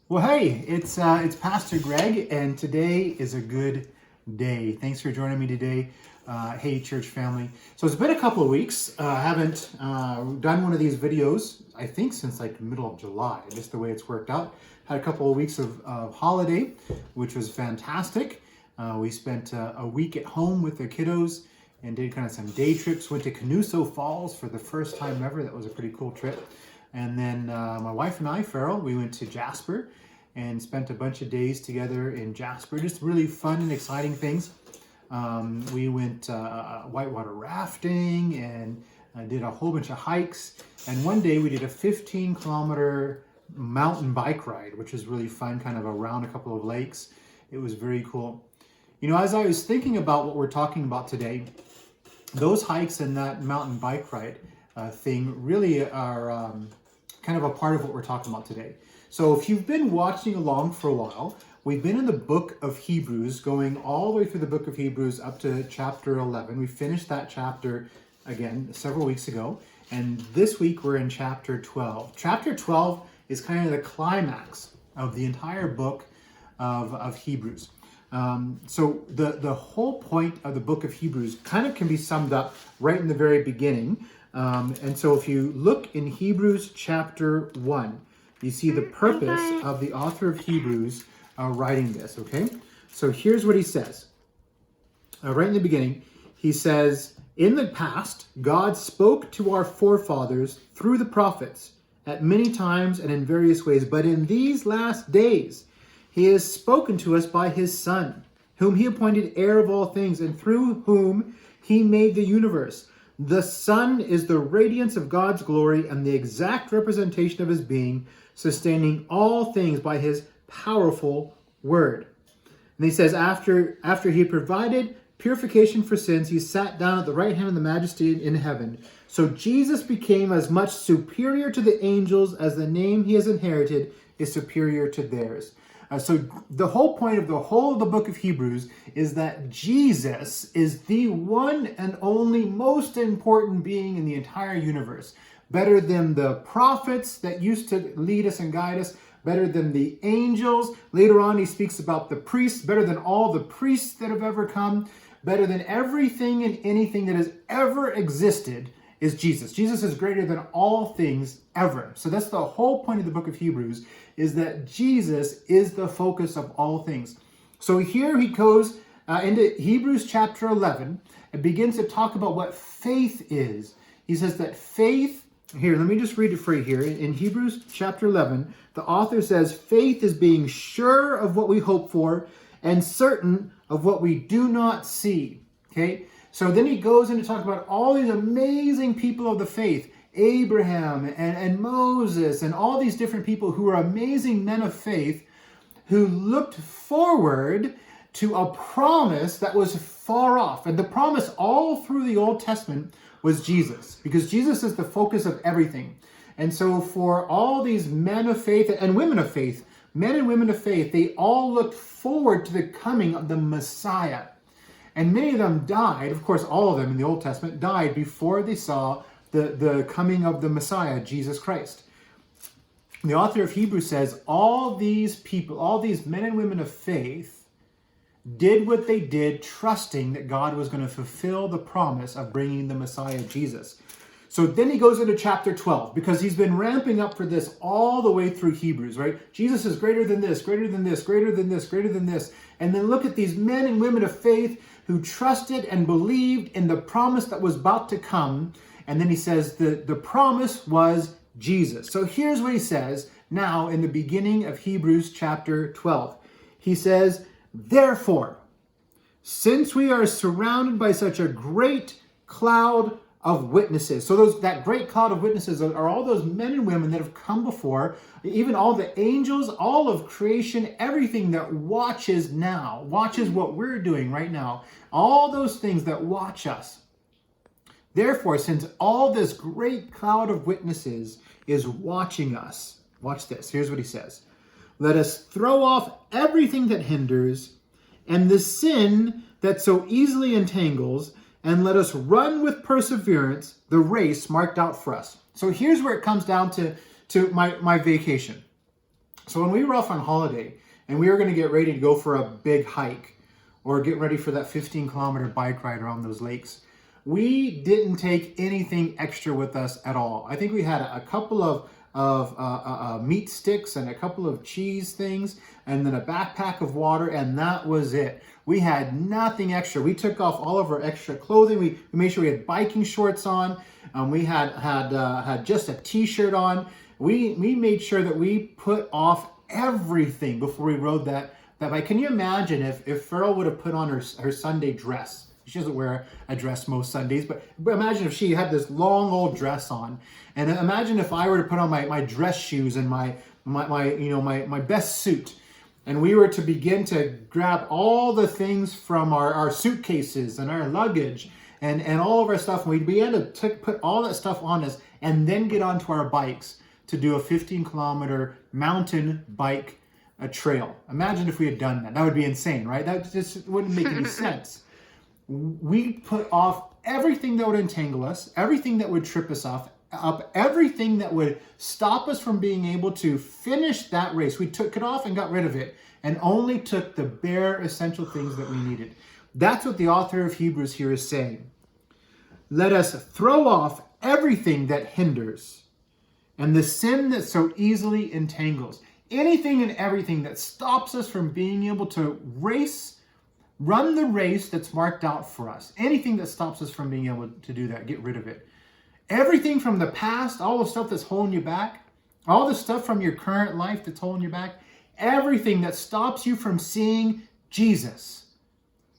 Well, hey, it's Pastor Greg, and today is a good day. Thanks for joining me today. Hey, church family. So it's been a couple of weeks. I haven't done one of these videos, I think, since like the middle of July, just the way it's worked out. Had a couple of weeks of holiday, which was fantastic. We spent a week at home with the kiddos and did kind of some day trips. Went to Canuso Falls for the first time ever. That was a pretty cool trip. And then my wife and I, Farrell, we went to Jasper and spent a bunch of days together in Jasper. Just really fun and exciting things. We went whitewater rafting and did a whole bunch of hikes. And one day we did a 15-kilometer mountain bike ride, which was really fun, kind of around a couple of lakes. It was very cool. You know, as I was thinking about what we're talking about today, those hikes and that mountain bike ride thing really are kind of a part of what we're talking about today. So if you've been watching along for a while, we've been in the book of Hebrews, going all the way through the book of Hebrews up to chapter 11. We finished that chapter, again, several weeks ago. And this week we're in chapter 12. Chapter 12 is kind of the climax of the entire book of Hebrews. So the whole point of the book of Hebrews kind of can be summed up right in the very beginning. And so if you look in Hebrews chapter 1, you see the purpose of the author of Hebrews writing this, okay? So here's what he says. Right in the beginning, he says, "In the past, God spoke to our forefathers through the prophets at many times and in various ways, but in these last days, he has spoken to us by his Son, whom he appointed heir of all things, and through whom he made the universe. The Son is the radiance of God's glory and the exact representation of his being, sustaining all things by his powerful word." And he says, after he had provided purification for sins, he sat down at the right hand of the majesty in heaven. So Jesus became as much superior to the angels as the name he has inherited is superior to theirs. So the whole point of the whole of the book of Hebrews is that Jesus is the one and only most important being in the entire universe. Better than the prophets that used to lead us and guide us, better than the angels. Later on, he speaks about the priests, better than all the priests that have ever come, better than everything and anything that has ever existed is Jesus. Jesus is greater than all things ever. So that's the whole point of the book of Hebrews, is that Jesus is the focus of all things. So here he goes into Hebrews chapter 11 and begins to talk about what faith is. He says that faith, here, let me just read it for you here. In Hebrews chapter 11, the author says, "Faith is being sure of what we hope for and certain of what we do not see." Okay? So then he goes in to talk about all these amazing people of the faith, Abraham and Moses and all these different people who are amazing men of faith who looked forward to a promise that was far off. And the promise all through the Old Testament was Jesus, because Jesus is the focus of everything. And so for all these men of faith and women of faith, men and women of faith, they all looked forward to the coming of the Messiah. And many of them died, of course, all of them in the Old Testament died before they saw the coming of the Messiah, Jesus Christ. The author of Hebrews says all these people, all these men and women of faith did what they did, trusting that God was going to fulfill the promise of bringing the Messiah, Jesus. So then he goes into chapter 12, because he's been ramping up for this all the way through Hebrews, right? Jesus is greater than this, greater than this, greater than this, greater than this. And then look at these men and women of faith who trusted and believed in the promise that was about to come. And then he says the promise was Jesus. So here's what he says now in the beginning of Hebrews chapter 12. He says, "Therefore, since we are surrounded by such a great cloud of witnesses." So that great cloud of witnesses are all those men and women that have come before, even all the angels, all of creation, everything that watches now, watches what we're doing right now, all those things that watch us. "Therefore, since all this great cloud of witnesses is watching us," watch this, here's what he says, "let us throw off everything that hinders and the sin that so easily entangles, and let us run with perseverance the race marked out for us." So here's where it comes down to my vacation. So when we were off on holiday and we were going to get ready to go for a big hike or get ready for that 15-kilometer bike ride around those lakes, we didn't take anything extra with us at all. I think we had a couple of meat sticks and a couple of cheese things and then a backpack of water, and that was it. We had nothing extra. We took off all of our extra clothing. We made sure we had biking shorts on. We had just a t-shirt on. We made sure that we put off everything before we rode that bike. Can you imagine if Farrell would have put on her Sunday dress? She doesn't wear a dress most Sundays, but imagine if she had this long old dress on. And imagine if I were to put on my dress shoes and my best suit. And we were to begin to grab all the things from our suitcases and our luggage and all of our stuff. And we began to put all that stuff on us and then get onto our bikes to do a 15-kilometer mountain bike trail. Imagine if we had done that. That would be insane, right? That just wouldn't make any sense. We put off everything that would entangle us, everything that would trip us up, everything that would stop us from being able to finish that race. We took it off and got rid of it and only took the bare essential things that we needed. That's what the author of Hebrews here is saying. Let us throw off everything that hinders and the sin that so easily entangles. Anything and everything that stops us from being able to run the race that's marked out for us. Anything that stops us from being able to do that, get rid of it. Everything from the past, all the stuff that's holding you back, all the stuff from your current life that's holding you back, everything that stops you from seeing Jesus,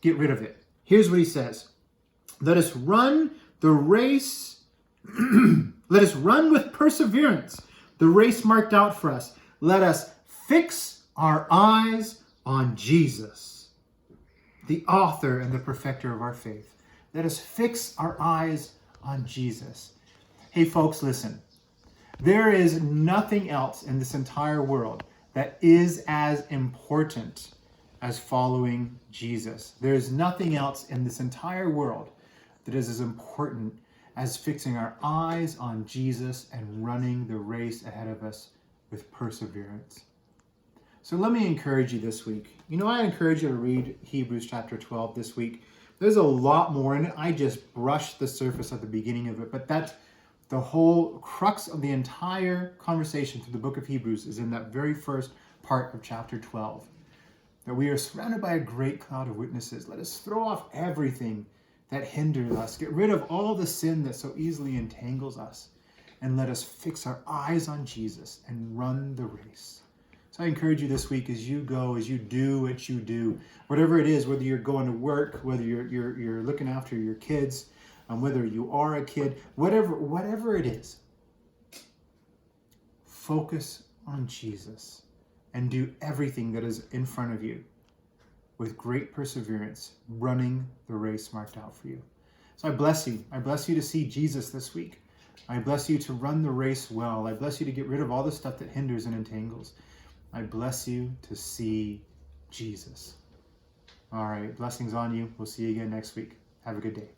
get rid of it. Here's what he says. Let us run the race. Let us run with perseverance the race marked out for us. Let us fix our eyes on Jesus, the author and the perfecter of our faith. Let us fix our eyes on Jesus. Hey folks, listen. There is nothing else in this entire world that is as important as following Jesus. There is nothing else in this entire world that is as important as fixing our eyes on Jesus and running the race ahead of us with perseverance. So let me encourage you this week. I encourage you to read Hebrews chapter 12 this week. There's a lot more in it. I just brushed the surface at the beginning of it, but that's the whole crux of the entire conversation through the book of Hebrews is in that very first part of chapter 12. That we are surrounded by a great cloud of witnesses. Let us throw off everything that hinders us. Get rid of all the sin that so easily entangles us. And let us fix our eyes on Jesus and run the race. So I encourage you this week as you go, as you do what you do, whatever it is, whether you're going to work, whether you're looking after your kids, whether you are a kid, whatever it is, focus on Jesus and do everything that is in front of you with great perseverance, running the race marked out for you. So I bless you. I bless you to see Jesus this week. I bless you to run the race well. I bless you to get rid of all the stuff that hinders and entangles. I bless you to see Jesus. All right, blessings on you. We'll see you again next week. Have a good day.